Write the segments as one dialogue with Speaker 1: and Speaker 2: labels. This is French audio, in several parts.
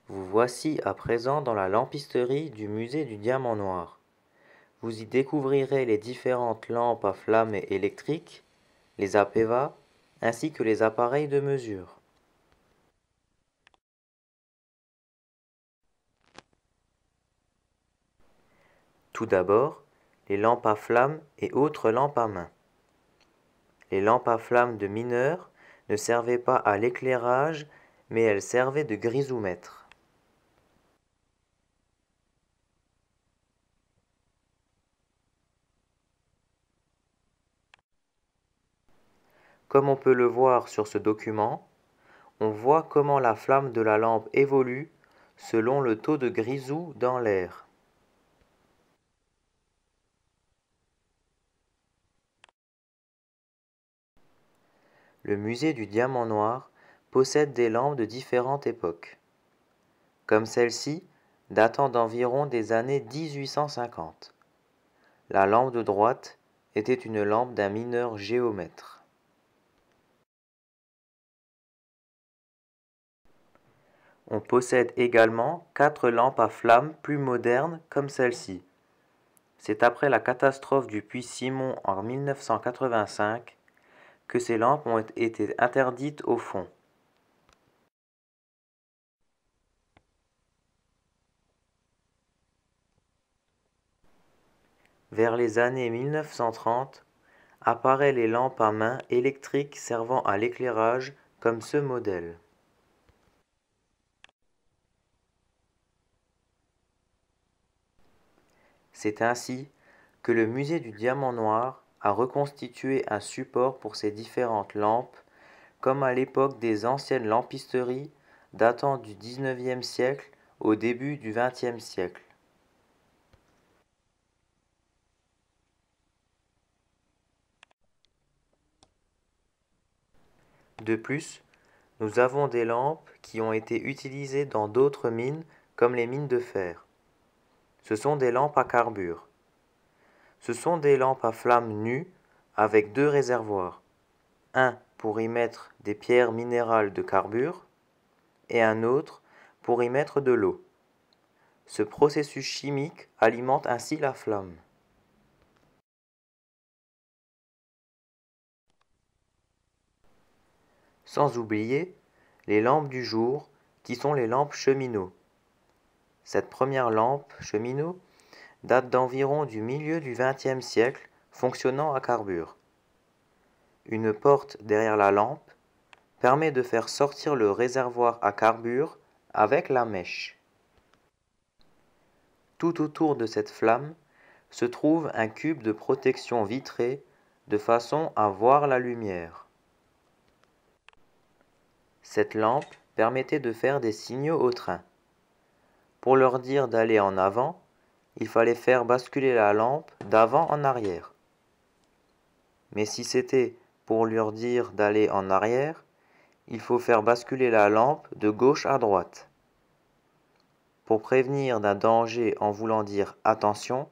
Speaker 1: Vous voici à présent dans la lampisterie du musée du Diamant Noir. Vous y découvrirez les différentes lampes à flammes électriques, les APEVA, ainsi que les appareils de mesure. Tout d'abord, les lampes à flammes et autres lampes à main. Les lampes à flammes de mineurs ne servaient pas à l'éclairage, mais elles servaient de grisomètre. Comme on peut le voir sur ce document, on voit comment la flamme de la lampe évolue selon le taux de grisou dans l'air. Le musée du Diamant Noir possède des lampes de différentes époques, comme celle-ci datant d'environ des années 1850. La lampe de droite était une lampe d'un mineur géomètre. On possède également 4 lampes à flammes plus modernes comme celle-ci. C'est après la catastrophe du puits Simon en 1985 que ces lampes ont été interdites au fond. Vers les années 1930, apparaissent les lampes à main électriques servant à l'éclairage comme ce modèle. C'est ainsi que le musée du Diamant Noir a reconstitué un support pour ces différentes lampes, comme à l'époque des anciennes lampisteries datant du XIXe siècle au début du XXe siècle. De plus, nous avons des lampes qui ont été utilisées dans d'autres mines comme les mines de fer. Ce sont des lampes à carbure. Ce sont des lampes à flammes nues avec 2 réservoirs, un pour y mettre des pierres minérales de carbure et un autre pour y mettre de l'eau. Ce processus chimique alimente ainsi la flamme. Sans oublier les lampes du jour qui sont les lampes cheminots. Cette première lampe cheminot date d'environ du milieu du XXe siècle, fonctionnant à carbure. Une porte derrière la lampe permet de faire sortir le réservoir à carbure avec la mèche. Tout autour de cette flamme se trouve un cube de protection vitré de façon à voir la lumière. Cette lampe permettait de faire des signaux au train. Pour leur dire d'aller en avant, il fallait faire basculer la lampe d'avant en arrière. Mais si c'était pour leur dire d'aller en arrière, il faut faire basculer la lampe de gauche à droite. Pour prévenir d'un danger en voulant dire attention,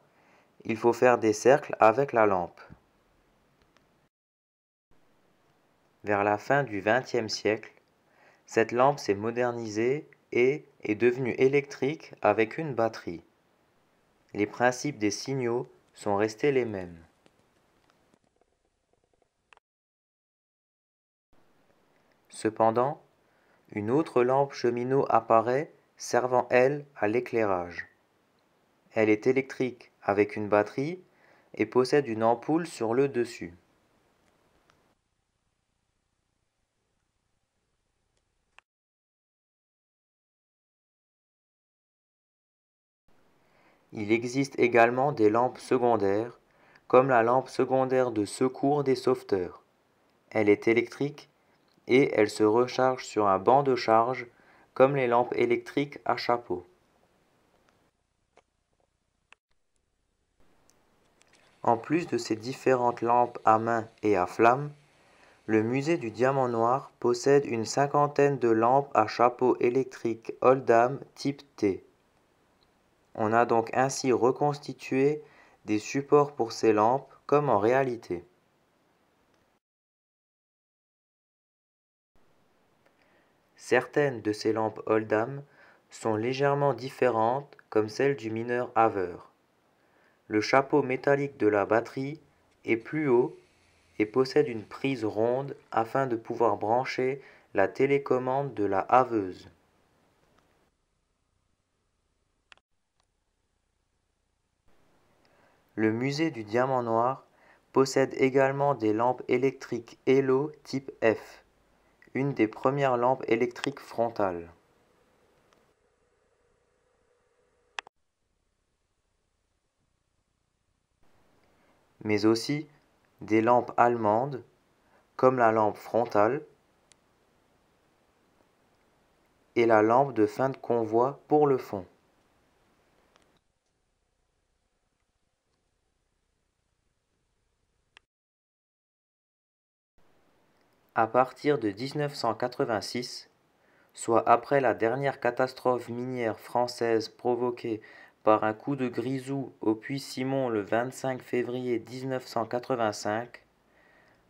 Speaker 1: il faut faire des cercles avec la lampe. Vers la fin du XXe siècle, cette lampe s'est modernisée et est devenue électrique avec une batterie. Les principes des signaux sont restés les mêmes. Cependant, une autre lampe cheminot apparaît servant elle à l'éclairage. Elle est électrique avec une batterie et possède une ampoule sur le dessus. Il existe également des lampes secondaires, comme la lampe secondaire de secours des sauveteurs. Elle est électrique et elle se recharge sur un banc de charge, comme les lampes électriques à chapeau. En plus de ces différentes lampes à main et à flamme, le musée du Diamant Noir possède une cinquantaine de lampes à chapeau électrique Oldham type T. On a donc ainsi reconstitué des supports pour ces lampes comme en réalité. Certaines de ces lampes Oldham sont légèrement différentes comme celles du mineur haveur. Le chapeau métallique de la batterie est plus haut et possède une prise ronde afin de pouvoir brancher la télécommande de la haveuse. Le musée du diamant noir possède également des lampes électriques Halo type F, une des premières lampes électriques frontales. Mais aussi des lampes allemandes, comme la lampe frontale et la lampe de fin de convoi pour le fond. À partir de 1986, soit après la dernière catastrophe minière française provoquée par un coup de grisou au puits Simon le 25 février 1985,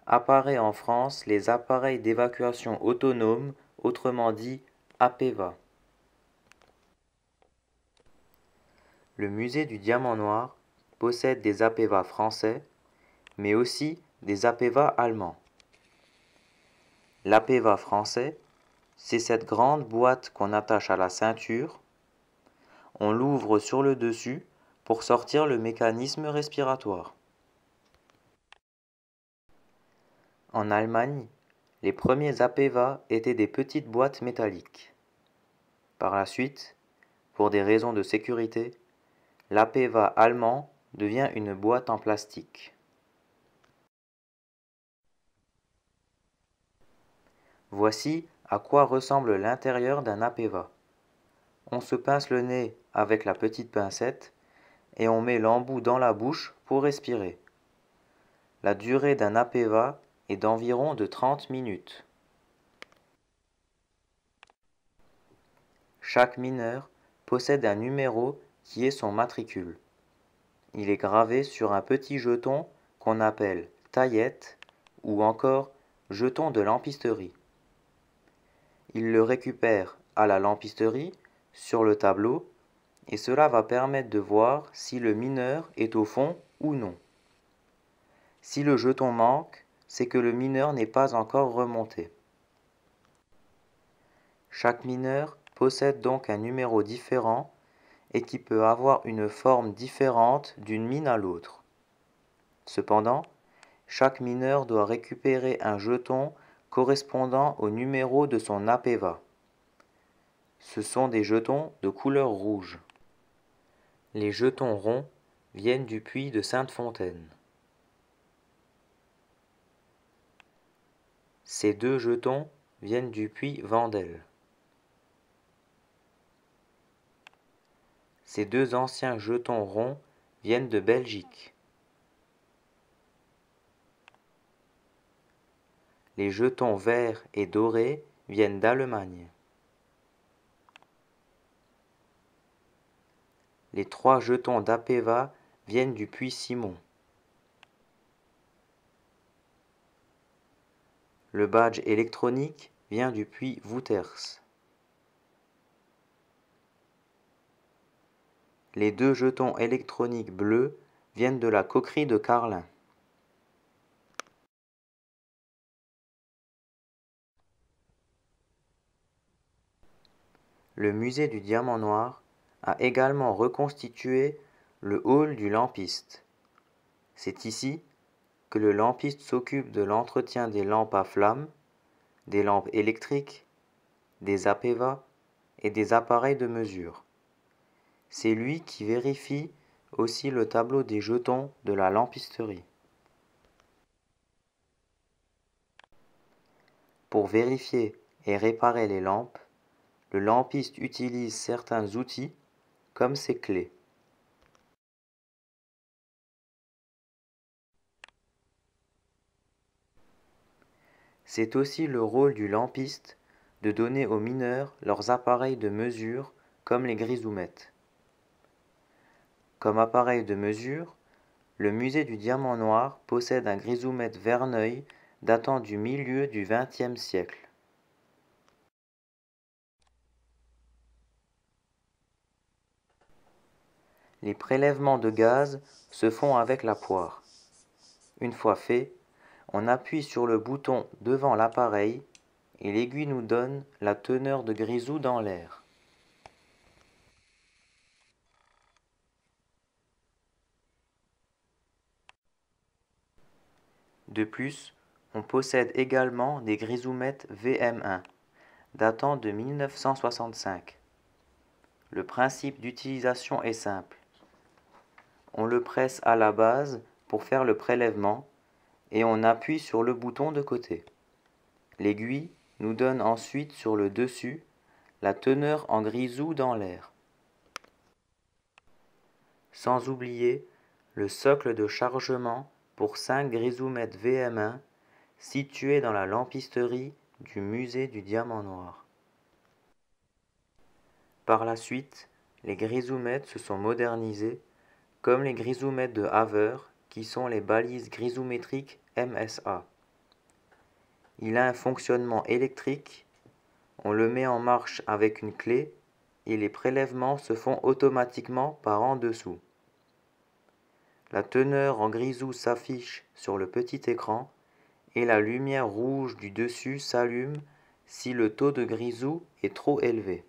Speaker 1: apparaît en France les appareils d'évacuation autonome, autrement dit APEVA. Le musée du diamant noir possède des APEVA français, mais aussi des APEVA allemands. L'APEVA français, c'est cette grande boîte qu'on attache à la ceinture. On l'ouvre sur le dessus pour sortir le mécanisme respiratoire. En Allemagne, les premiers APEVA étaient des petites boîtes métalliques. Par la suite, pour des raisons de sécurité, l'APEVA allemand devient une boîte en plastique. Voici à quoi ressemble l'intérieur d'un APEVA. On se pince le nez avec la petite pincette et on met l'embout dans la bouche pour respirer. La durée d'un APEVA est d'environ de 30 minutes. Chaque mineur possède un numéro qui est son matricule. Il est gravé sur un petit jeton qu'on appelle taillette ou encore jeton de lampisterie. Il le récupère à la lampisterie sur le tableau et cela va permettre de voir si le mineur est au fond ou non. Si le jeton manque, c'est que le mineur n'est pas encore remonté. Chaque mineur possède donc un numéro différent et qui peut avoir une forme différente d'une mine à l'autre. Cependant, chaque mineur doit récupérer un jeton correspondant au numéro de son APEVA. Ce sont des jetons de couleur rouge. Les jetons ronds viennent du puits de Sainte-Fontaine. Ces deux jetons viennent du puits Vandel. Ces deux anciens jetons ronds viennent de Belgique. Les jetons verts et dorés viennent d'Allemagne. Les trois jetons d'APEVA viennent du puits Simon. Le badge électronique vient du puits Wouters. Les deux jetons électroniques bleus viennent de la coquerie de Carlin. Le musée du diamant noir a également reconstitué le hall du lampiste. C'est ici que le lampiste s'occupe de l'entretien des lampes à flammes, des lampes électriques, des APEVA et des appareils de mesure. C'est lui qui vérifie aussi le tableau des jetons de la lampisterie. Pour vérifier et réparer les lampes, le lampiste utilise certains outils comme ces clés. C'est aussi le rôle du lampiste de donner aux mineurs leurs appareils de mesure comme les grisoumettes. Comme appareil de mesure, le musée du diamant noir possède un grisoumètre Verneuil datant du milieu du XXe siècle. Les prélèvements de gaz se font avec la poire. Une fois fait, on appuie sur le bouton devant l'appareil et l'aiguille nous donne la teneur de grisou dans l'air. De plus, on possède également des grisomètres VM1, datant de 1965. Le principe d'utilisation est simple. On le presse à la base pour faire le prélèvement et on appuie sur le bouton de côté. L'aiguille nous donne ensuite sur le dessus la teneur en grisou dans l'air. Sans oublier le socle de chargement pour 5 grisomètres VM1 situé dans la lampisterie du musée du Diamant Noir. Par la suite, les grisomètres se sont modernisés comme les grisomètres de Haver qui sont les balises grisométriques MSA. Il a un fonctionnement électrique, on le met en marche avec une clé et les prélèvements se font automatiquement par en dessous. La teneur en grisou s'affiche sur le petit écran et la lumière rouge du dessus s'allume si le taux de grisou est trop élevé.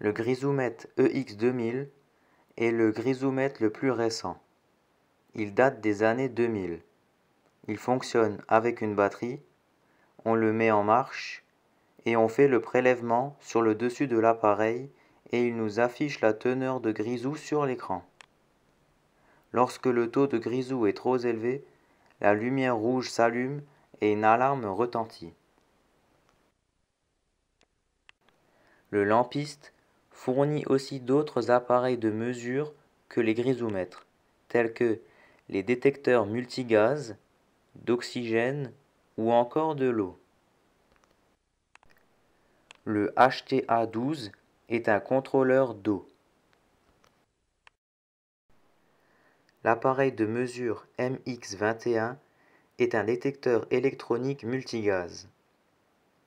Speaker 1: Le grisomètre EX2000 est le grisomètre le plus récent. Il date des années 2000. Il fonctionne avec une batterie, on le met en marche et on fait le prélèvement sur le dessus de l'appareil et il nous affiche la teneur de grisou sur l'écran. Lorsque le taux de grisou est trop élevé, la lumière rouge s'allume et une alarme retentit. Le lampiste fournit aussi d'autres appareils de mesure que les grisomètres, tels que les détecteurs multigaz, d'oxygène ou encore de l'eau. Le HTA12 est un contrôleur d'eau. L'appareil de mesure MX21 est un détecteur électronique multigaz.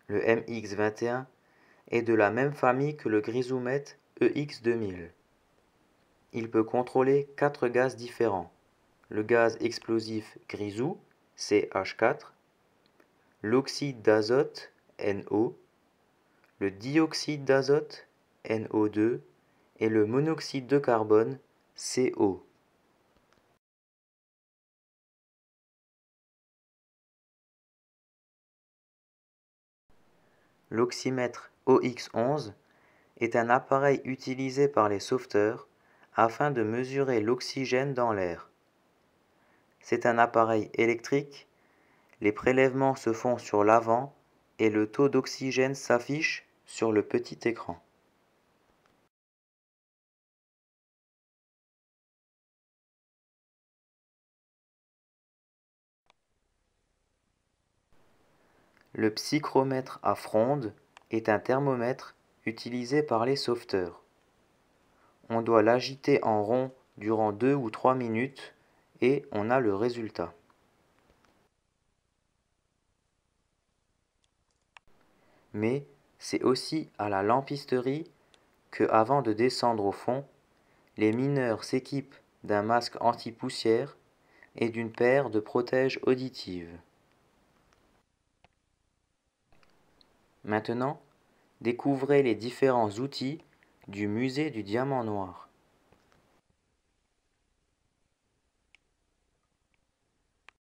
Speaker 1: Le MX21 est de la même famille que le grisomètre EX2000. Il peut contrôler 4 gaz différents. Le gaz explosif grisou, CH4, l'oxyde d'azote, NO, le dioxyde d'azote, NO2, et le monoxyde de carbone, CO. L'oxymètre OX11 est un appareil utilisé par les sauveteurs afin de mesurer l'oxygène dans l'air. C'est un appareil électrique, les prélèvements se font sur l'avant et le taux d'oxygène s'affiche sur le petit écran. Le psychromètre à fronde est un thermomètre utilisé par les sauveteurs. On doit l'agiter en rond durant 2 ou 3 minutes et on a le résultat. Mais c'est aussi à la lampisterie que, avant de descendre au fond, les mineurs s'équipent d'un masque anti-poussière et d'une paire de protèges auditives. Maintenant, découvrez les différents outils du musée du Diamant Noir.